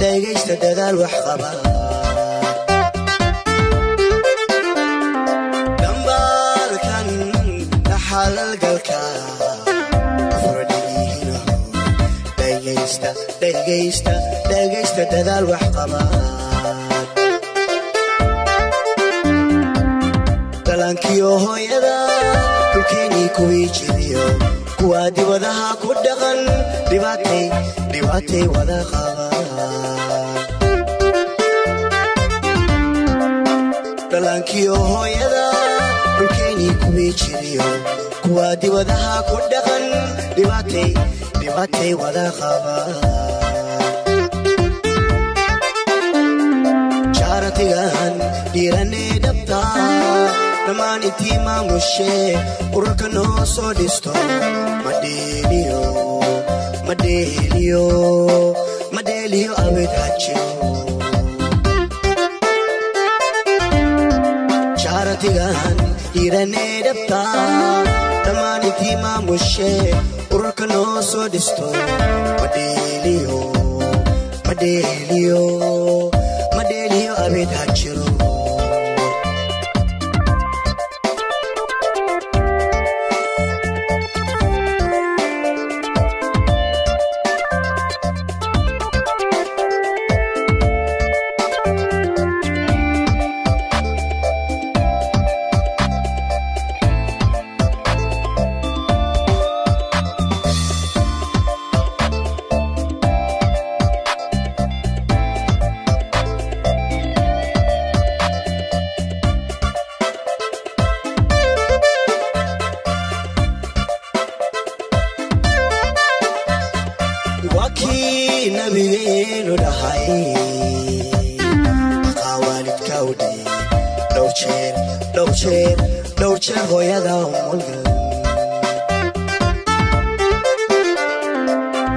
dhagaysta dadaal wax qaba dambalkan dhaxal galka furdiyina dhagaysta dadaal wax qaba dalankiyo hooyada dhulkeeni kuwii jiriyo kuwa dibadaha ku dhaqan dhibaatay wada qaba dalankiyo hooyada dhulkeeni kuwii jiriyo kuwa dibadaha ku dhaqan dhibaatay wada qaba jaaratigan dhiiranee dhabta dhammaan intii maamushe ururka noo soo dhisto madheeliyo abid hajiyo jaaratigan dhiiranee dhabta dhammaan intii maamushe ururka noo soo dhisto madheeliyo abid hajiro وكي نبيين ودحي قوالد كودي لو تشير هو يدهم والقلب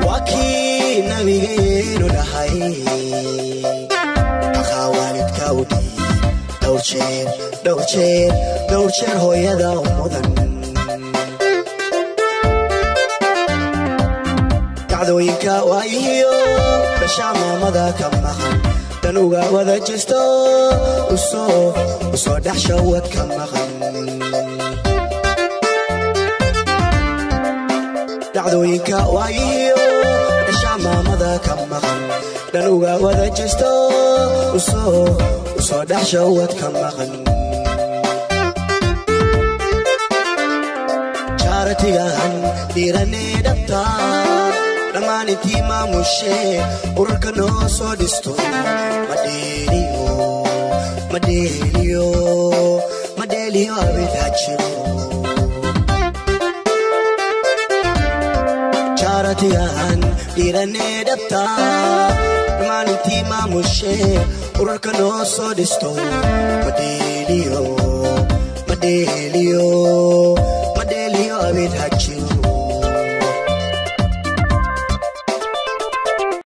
وكي نبيين ودحي قوالد كودي لو تشير هو يدهم والقلب dacdooyinka waayihiyo dhashaa maamada ka maqan danuga wada jisto usoo dhaxsha wad ka maqan dacdooyinka waayihiyo dhashaa maamada ka maqan danuga wada jisto usoo dhaxsha wad ka maqan jaaratigan dhiiranee dhabta dhammaan intii maamushe ururka noo soo dhisto madheeliyo abid hajiro jaaratigan dhiiranee dhabta dhammaan intii maamushe ururka noo soo dhisto madheeliyo